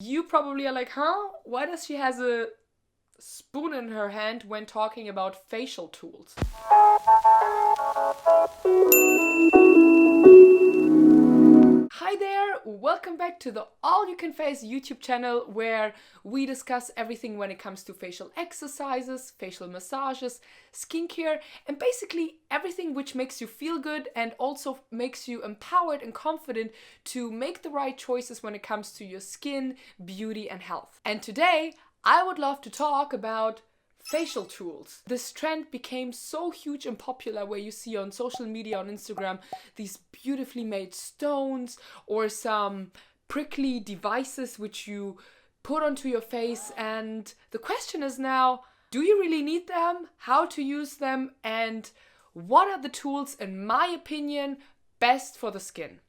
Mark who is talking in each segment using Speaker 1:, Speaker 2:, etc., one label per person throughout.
Speaker 1: You probably are like, huh? Why does she has a spoon in her hand when talking about facial tools? Hi there, welcome back to the All You Can Face YouTube channel where we discuss everything when it comes to facial exercises, facial massages, skincare, and basically everything which makes you feel good and also makes you empowered and confident to make the right choices when it comes to your skin, beauty, and health. And today, I would love to talk about facial tools. This trend became so huge and popular where you see on social media, on Instagram, these beautifully made stones or some prickly devices which you put onto your face. And the question is now, do you really need them? How to use them? And what are the tools, in my opinion, best for the skin?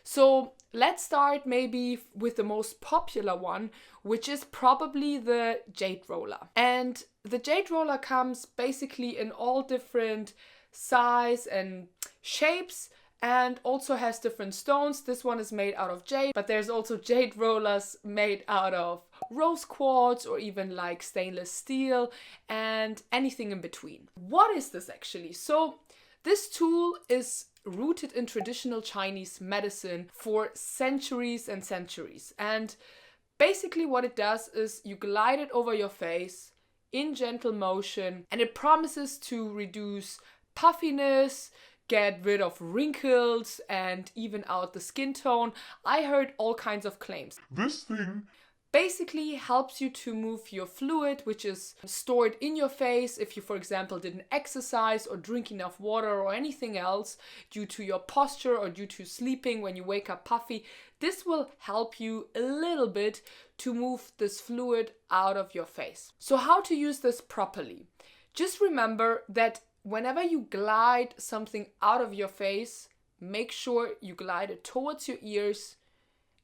Speaker 1: So let's start maybe with the most popular one, which is probably the Jade Roller. And the Jade Roller comes basically in all different size and shapes and also has different stones. This one is made out of jade, but there's also jade rollers made out of rose quartz or even like stainless steel and anything in between. What is this actually? So this tool is rooted in traditional Chinese medicine for centuries and centuries. And basically what it does is you glide it over your face in gentle motion and it promises to reduce puffiness, get rid of wrinkles and even out the skin tone. I heard all kinds of claims.
Speaker 2: This thing
Speaker 1: Basically helps you to move your fluid, which is stored in your face if you, for example, didn't exercise or drink enough water or anything else due to your posture or due to sleeping when you wake up puffy. This will help you a little bit to move this fluid out of your face. So how to use this properly? Just remember that whenever you glide something out of your face, make sure you glide it towards your ears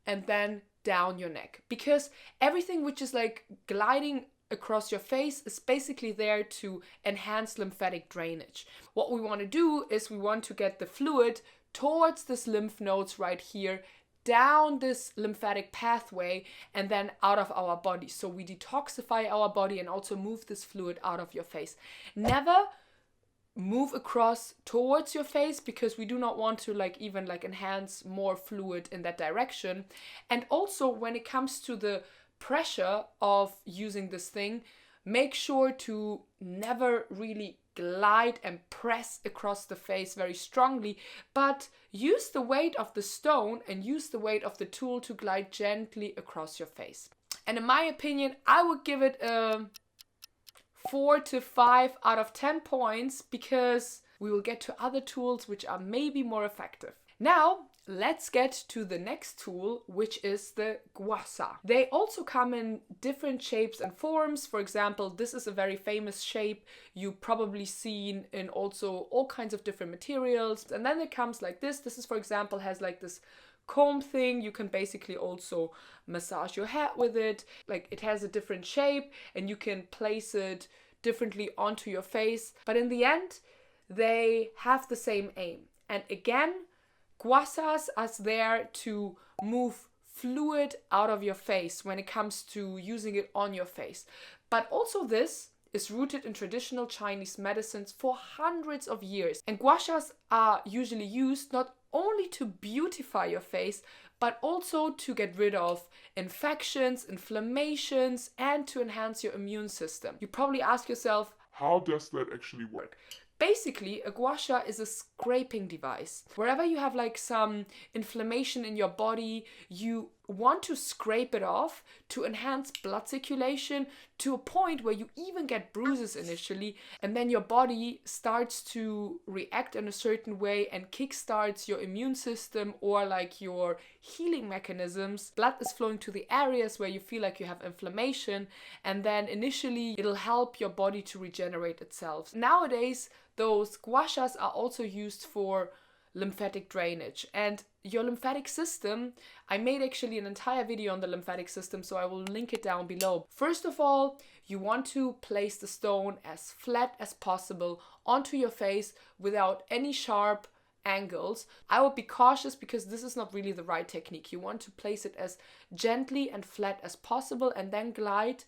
Speaker 1: and then down your neck, because everything which is like gliding across your face is basically there to enhance lymphatic drainage. What we want to do is we want to get the fluid towards this lymph nodes right here, down this lymphatic pathway and then out of our body. So we detoxify our body and also move this fluid out of your face. Never move across towards your face because we do not want to even enhance more fluid in that direction. And also when it comes to the pressure of using this thing, make sure to never really glide and press across the face very strongly, but use the weight of the stone and use the weight of the tool to glide gently across your face. And in my opinion, I would give it a 4 to 5 out of 10 points because we will get to other tools which are maybe more effective. Now, let's get to the next tool, which is the Gua Sha. They also come in different shapes and forms. For example, this is a very famous shape you've probably seen in also all kinds of different materials. And then it comes like this. This is, for example, has like this comb thing. You can basically also massage your head with it. Like it has a different shape and you can place it differently onto your face. But in the end, they have the same aim. And again, Gua Shas are there to move fluid out of your face when it comes to using it on your face. But also this is rooted in traditional Chinese medicines for hundreds of years. And Gua Shas are usually used not only to beautify your face, but also to get rid of infections, inflammations, and to enhance your immune system. You probably ask yourself,
Speaker 2: how does that actually work?
Speaker 1: Basically, a Gua Sha is a scraping device. Wherever you have like some inflammation in your body, you want to scrape it off to enhance blood circulation to a point where you even get bruises initially, and then your body starts to react in a certain way and kickstarts your immune system or like your healing mechanisms. Blood is flowing to the areas where you feel like you have inflammation, and then initially it'll help your body to regenerate itself. Nowadays, those Gua Shas are also used for lymphatic drainage. And your lymphatic system, I made actually an entire video on the lymphatic system, so I will link it down below. First of all, you want to place the stone as flat as possible onto your face without any sharp angles. I would be cautious because this is not really the right technique. You want to place it as gently and flat as possible and then glide,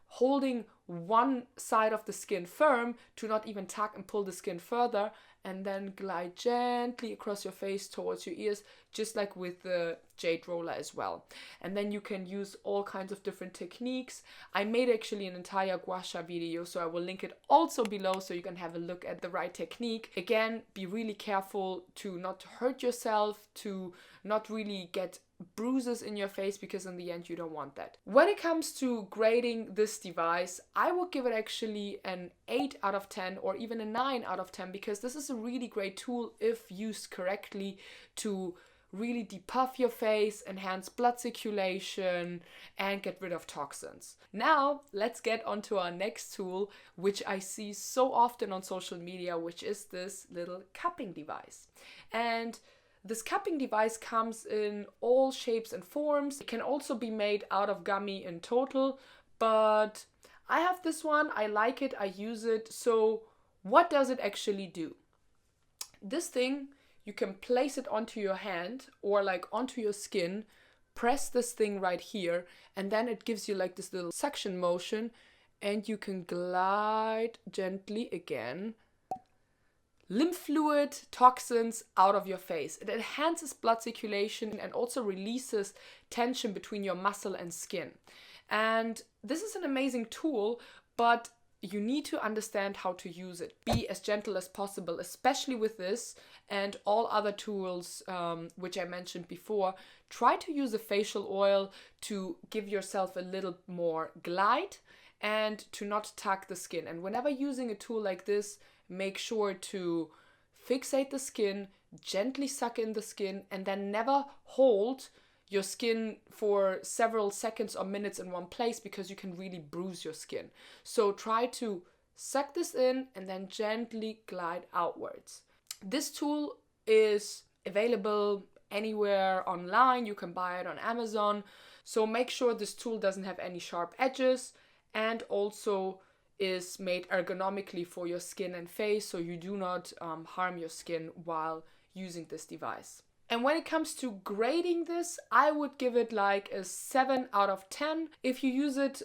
Speaker 1: holding one side of the skin firm to not even tuck and pull the skin further, and then glide gently across your face towards your ears, just like with the Jade Roller as well. And then you can use all kinds of different techniques. I made actually an entire Gua Sha video, so I will link it also below so you can have a look at the right technique. Again, be really careful to not hurt yourself, to not really get bruises in your face, because in the end you don't want that. When it comes to grading this device, I would give it actually an 8 out of 10 or even a 9 out of 10, because this is a really great tool if used correctly to really depuff your face, enhance blood circulation, and get rid of toxins. Now let's get onto our next tool, which I see so often on social media, which is this little cupping device. And this cupping device comes in all shapes and forms. It can also be made out of gummy in total, but I have this one, I like it, I use it. So what does it actually do? This thing, you can place it onto your hand or like onto your skin, press this thing right here, and then it gives you like this little suction motion, and you can glide gently again lymph fluid, toxins out of your face. It enhances blood circulation and also releases tension between your muscle and skin. And this is an amazing tool, but you need to understand how to use it. Be as gentle as possible, especially with this and all other tools which I mentioned before. Try to use a facial oil to give yourself a little more glide and to not tuck the skin. And whenever using a tool like this, make sure to fixate the skin, gently suck in the skin, and then never hold your skin for several seconds or minutes in one place, because you can really bruise your skin. So try to suck this in and then gently glide outwards. This tool is available anywhere online. You can buy it on Amazon. So make sure this tool doesn't have any sharp edges, and also is made ergonomically for your skin and face, so you do not harm your skin while using this device. And when it comes to grading this, I would give it like a 7 out of 10. If you use it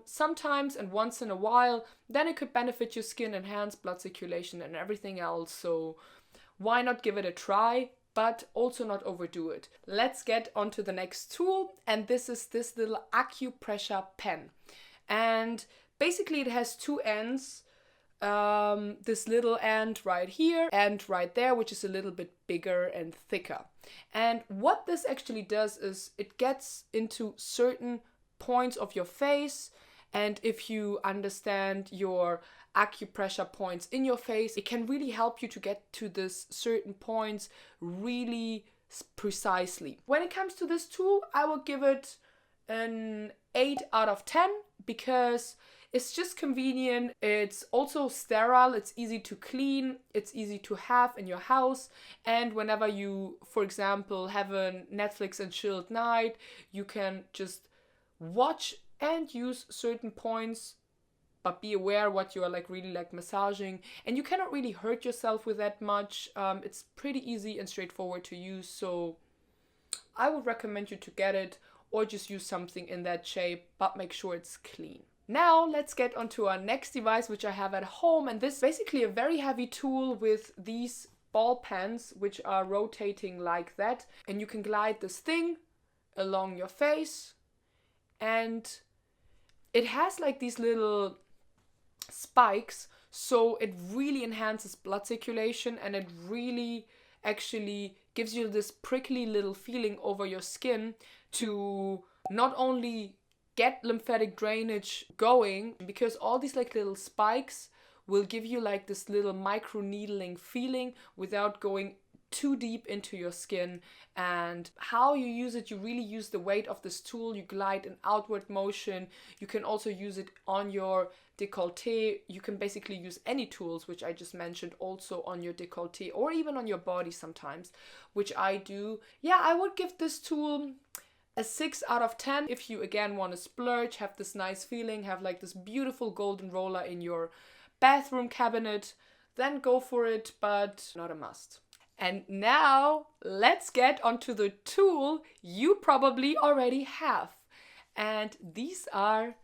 Speaker 1: sometimes and once in a while, then it could benefit your skin, enhance blood circulation and everything else. So why not give it a try, but also not overdo it. Let's get onto the next tool, and this is this little Acupressure pen. And basically it has two ends, this little end right here and right there, which is a little bit bigger and thicker. And what this actually does is it gets into certain points of your face, and if you understand your acupressure points in your face, it can really help you to get to this certain points really precisely. When it comes to this tool, I will give it an 8 out of 10 because it's just convenient. It's also sterile, it's easy to clean, it's easy to have in your house. And whenever you, for example, have a Netflix and chilled night, you can just watch and use certain points, but be aware what you are like really like massaging. And you cannot really hurt yourself with that much. It's pretty easy and straightforward to use. So I would recommend you to get it or just use something in that shape, but make sure it's clean. Now let's get onto our next device, which I have at home, and this is basically a very heavy tool with these ball pens which are rotating like that, and you can glide this thing along your face, and it has like these little spikes, so it really enhances blood circulation, and it really actually gives you this prickly little feeling over your skin to not only get lymphatic drainage going, because all these like little spikes will give you like this little micro needling feeling without going too deep into your skin. And how you use it, you really use the weight of this tool. You glide in outward motion. You can also use it on your décolleté. You can basically use any tools which I just mentioned also on your décolleté or even on your body sometimes, which I do. Yeah, I would give this tool a 6 out of 10. If you again want to splurge, have this nice feeling, have like this beautiful golden roller in your bathroom cabinet, then go for it, but not a must. And now let's get onto the tool you probably already have. And these are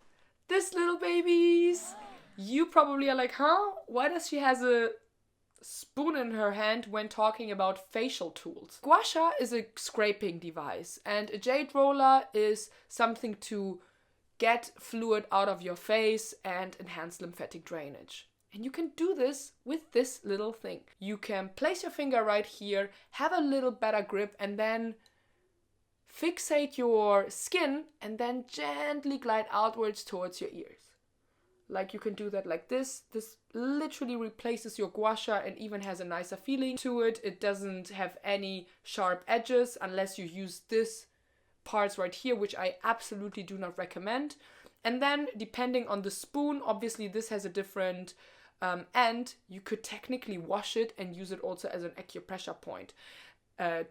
Speaker 1: these little babies. You probably are like, huh? Why does she has a spoon in her hand when talking about facial tools? Gua Sha is a scraping device, and a Jade Roller is something to get fluid out of your face and enhance lymphatic drainage. And you can do this with this little thing. You can place your finger right here, have a little better grip, and then fixate your skin and then gently glide outwards towards your ears. Like you can do that like this. This literally replaces your Gua Sha and even has a nicer feeling to it. It doesn't have any sharp edges unless you use this parts right here, which I absolutely do not recommend. And then depending on the spoon, obviously this has a different end. You could technically wash it and use it also as an acupressure point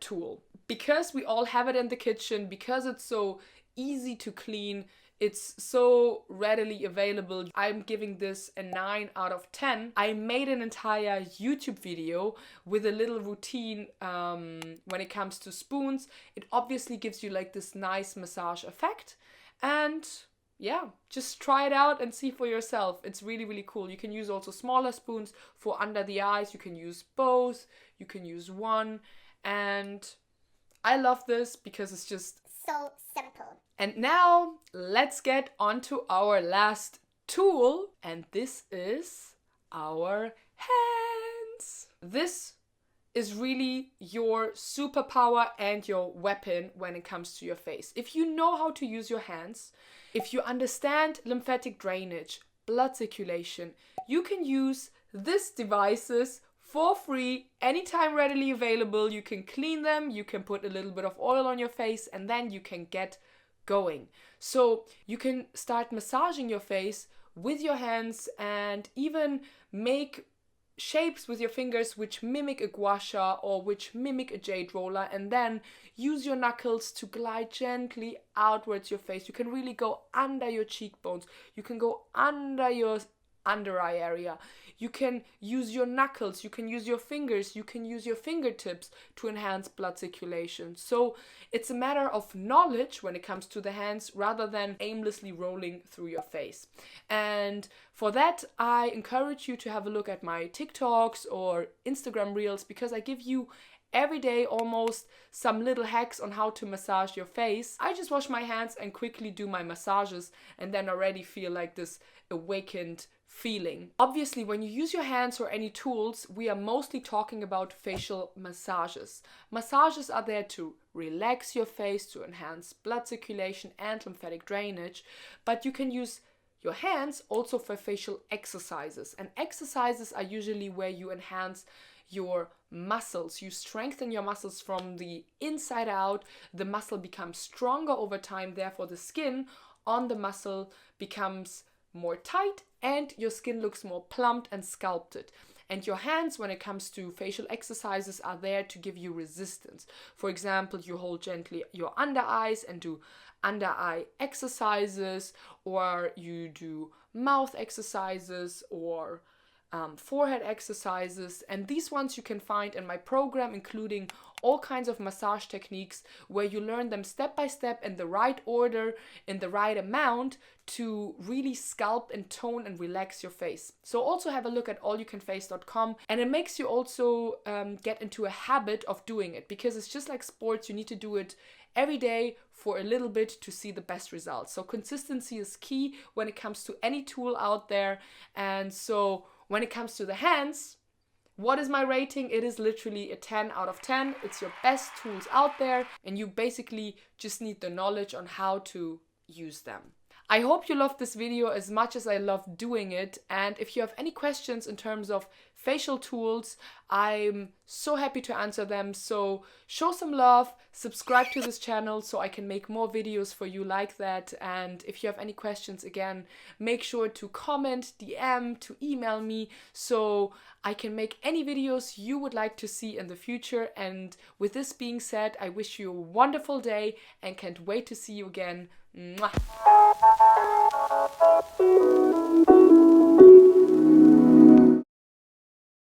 Speaker 1: tool. Because we all have it in the kitchen, because it's so easy to clean, it's so readily available, I'm giving this a 9 out of 10. I made an entire YouTube video with a little routine when it comes to spoons. It obviously gives you like this nice massage effect. And yeah, just try it out and see for yourself. It's really, really cool. You can use also smaller spoons for under the eyes. You can use both. You can use one. And I love this because it's just
Speaker 3: so simple.
Speaker 1: And now let's get on to our last tool. And this is our hands. This is really your superpower and your weapon when it comes to your face. If you know how to use your hands, if you understand lymphatic drainage, blood circulation, you can use these devices for free, anytime readily available. You can clean them, you can put a little bit of oil on your face, and then you can get going. So you can start massaging your face with your hands and even make shapes with your fingers which mimic a Gua Sha or which mimic a Jade Roller, and then use your knuckles to glide gently outwards your face. You can really go under your cheekbones. You can go under your under eye area. You can use your knuckles, you can use your fingers, you can use your fingertips to enhance blood circulation. So it's a matter of knowledge when it comes to the hands rather than aimlessly rolling through your face. And for that, I encourage you to have a look at my TikToks or Instagram reels, because I give you every day almost some little hacks on how to massage your face. I just wash my hands and quickly do my massages and then already feel like this awakened feeling. Obviously, when you use your hands or any tools, we are mostly talking about facial massages. Massages are there to relax your face, to enhance blood circulation and lymphatic drainage, but you can use your hands also for facial exercises. And exercises are usually where you enhance your muscles. You strengthen your muscles from the inside out. The muscle becomes stronger over time, therefore the skin on the muscle becomes more tight and your skin looks more plumped and sculpted. And your hands, when it comes to facial exercises, are there to give you resistance. For example, you hold gently your under eyes and do under eye exercises, or you do mouth exercises or forehead exercises. And these ones you can find in my program, including all kinds of massage techniques where you learn them step by step in the right order, in the right amount, to really sculpt and tone and relax your face. So also have a look at allyoucanface.com, and it makes you also get into a habit of doing it, because it's just like sports. You need to do it every day for a little bit to see the best results. So consistency is key when it comes to any tool out there. And so when it comes to the hands, what is my rating? It is literally a 10 out of 10. It's your best tools out there, and you basically just need the knowledge on how to use them. I hope you loved this video as much as I loved doing it, and if you have any questions in terms of facial tools, I'm so happy to answer them. So show some love, subscribe to this channel so I can make more videos for you like that. And if you have any questions, again, make sure to comment, DM, to email me so I can make any videos you would like to see in the future. And with this being said, I wish you a wonderful day and can't wait to see you again. Mwah.